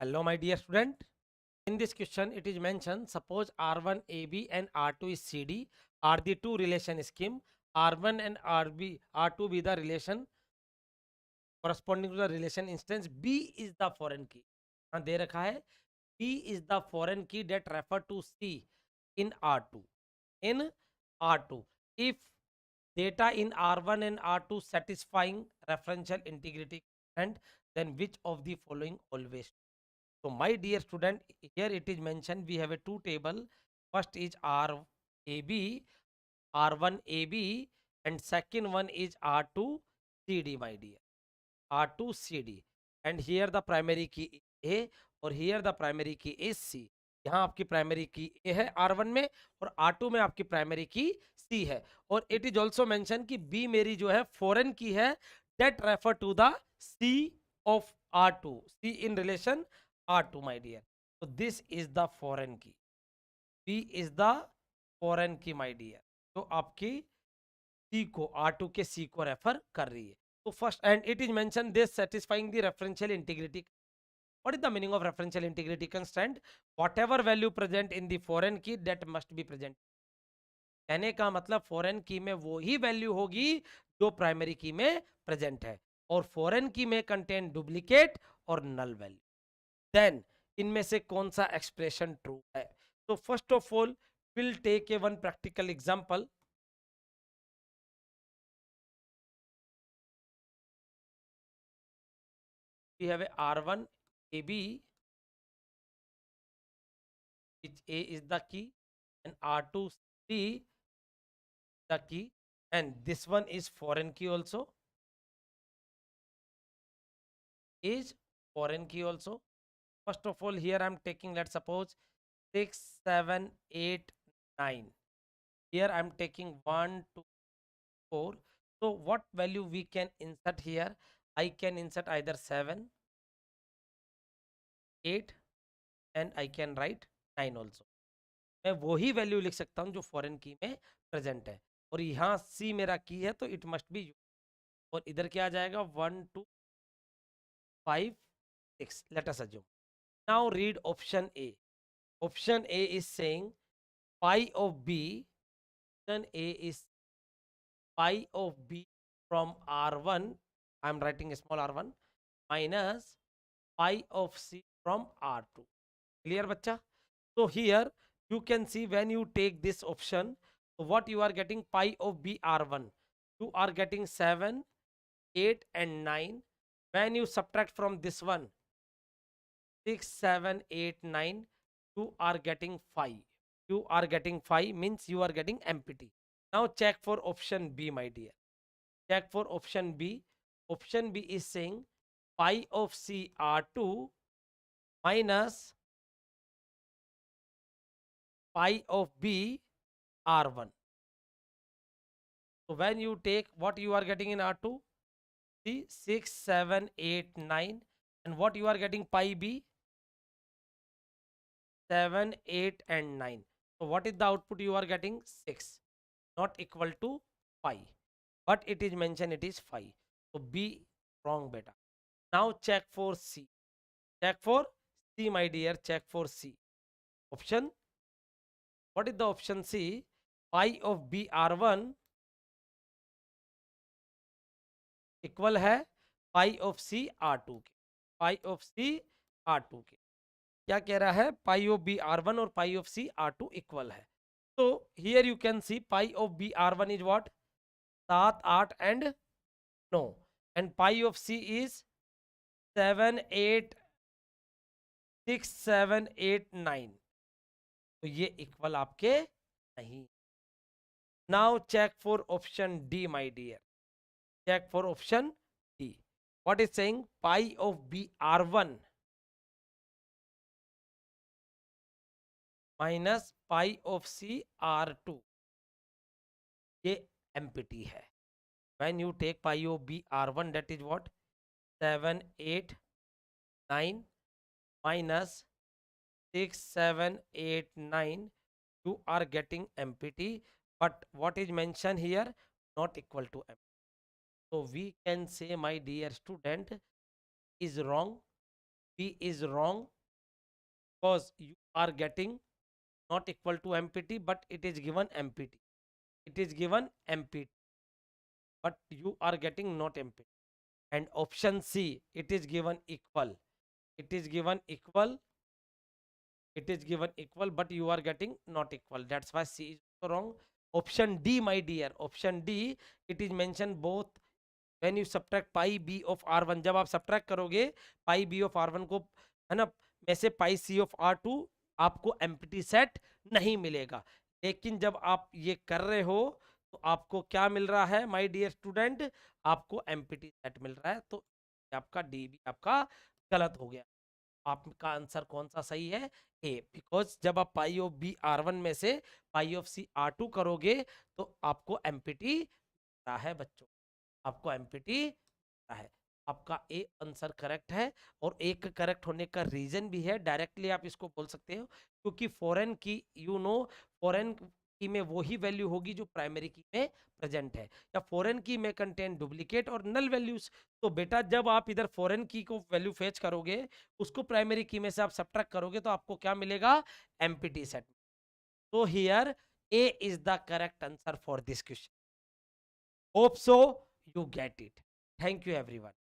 Hello, my dear student. In this question, it is mentioned, suppose R1 AB and R2 is CD are the two relation scheme. R1 and R2 be the relation corresponding to the relation instance. B is the foreign key. हाँ दे रखा है. B is the foreign key that refer to C in R2. In R2, if data in R1 and R2 satisfying referential integrity and then which of the following always. So my dear student, here it is mentioned we have a two table. First is RAB, R1AB, and second one is R2CD, my dear. R2CD. And here the primary key is A और here the primary key is C. यहाँ आपकी primary की ए है R1 में और R2 में आपकी primary की C है. और इट इज ऑल्सो मेंशन कि B मेरी जो है फॉरेन की है, that refer to the C of R2. C in relation R2, my dear. So this is the foreign key. B is the foreign key, my dear. तो आपकी C को R2 के C को refer कर रही है. तो first and it is mention this satisfying the referential integrity. What is the meaning of referential integrity constraint? Whatever value present in the foreign की दैट मस्ट बी प्रेजेंट. कहने का मतलब फॉरेन की में वो ही वैल्यू होगी जो प्राइमरी की में प्रेजेंट है, और फॉरेन की में कंटेन डुप्लीकेट और नल वैल्यू. देन इनमें से कौन सा एक्सप्रेशन ट्रू है? तो first of all will take a one practical example. we have a R1 AB, which A is the key, and R2 C the key, and this one is foreign key also, is foreign key also. First of all, here I'm taking, let's suppose 6, 7, 8, 9. Here I'm taking 1, 2, 4. So what value we can insert here? I can insert either 7, 8, and I can write 9 also. मैं वही value लिख सकता हूँ जो foreign की में present है, और यहाँ सी मेरा की है तो इट मस्ट बी यू. और इधर क्या आ जाएगा? 1, 2, 5, 6. Let us assume. Now read option A. Option A is saying pi of B. Option A is pi of B from R1, I am writing a small R1, minus pi of C from R2. Clear, bacha? So here you can see when you take this option, what you are getting pi of B R1. You are getting 7, 8 and 9. When you subtract from this one, 6, 7, 8, 9, you are getting 5. You are getting 5 means you are getting empty. Now check for option B, my dear. Check for option B. Option B is saying pi of C R2 minus pi of B R1. So when you take, what you are getting in R2? See, 6, 7, 8, 9. And what you are getting pi B? 7, 8 and 9. So what is the output you are getting? 6. Not equal to 5. But it is mentioned it is 5. So B wrong, beta. Now check for C. Check for C, my dear. Check for C. Option. What is the option C? Pi of B R1 equal है पाई of C R2 के. पाई of C R2 के क्या कह रहा है? पाई of B R1 और पाई of C R2 equal है. तो here you can see pi of B R1 is what? 7, 8 and 9. And pi of C is 7, 8, 6, 7, 8, 9. तो ये इक्वल आपके नहीं. Now check for option D, my dear. Check for option D. What is saying? Pi of B R1 minus pi of C R2. ये empty है. When you take pi of B R1, that is what? 7, 8, 9 minus 6, 7, 8, 9. You are getting empty, but what is mentioned here? Not equal to empty. So we can say, my dear student, is wrong. B is wrong because you are getting not equal to MPT, but it is given MPT. It is given MPT, but you are getting not MPT. And option C, it is given equal. It is given equal. It is given equal, but you are getting not equal. That's why C is also wrong. Option D, my dear, option D, it is mentioned both when you subtract pi b of r1, जब आप subtract करोगे pi b of r1 को, है ना, में से pi c of r2, आपको empty set नहीं मिलेगा। लेकिन जब आप ये कर रहे हो तो आपको क्या मिल रहा है माय डियर स्टूडेंट, आपको empty set मिल रहा है। तो आपका डी भी आपका गलत हो गया। आपका आंसर कौन सा सही है? ए, बिकॉज जब आप पाई ऑफ बी r1 में से पाई ऑफ सी r2 करोगे तो आपको एमपीटी है बच्चों, आपको एमपीटी है। आपका ए आंसर करेक्ट है, और एक करेक्ट होने का रीजन भी है। डायरेक्टली आप इसको बोल सकते हो क्योंकि फॉरेन की, यू नो, फॉरेन की में वही वैल्यू होगी जो प्राइमरी की में प्रेजेंट है, या फॉरेन की में कंटेन डुप्लीकेट और नल वैल्यूज। तो बेटा जब आप इधर फॉरेन की को वैल्यू फेच करोगे, उसको प्राइमरी की में से आप सब्ट्रैक्ट करोगे, तो आपको क्या मिलेगा? Empty set. तो here A is the correct answer for this question. Hope so you get it. Thank you everyone.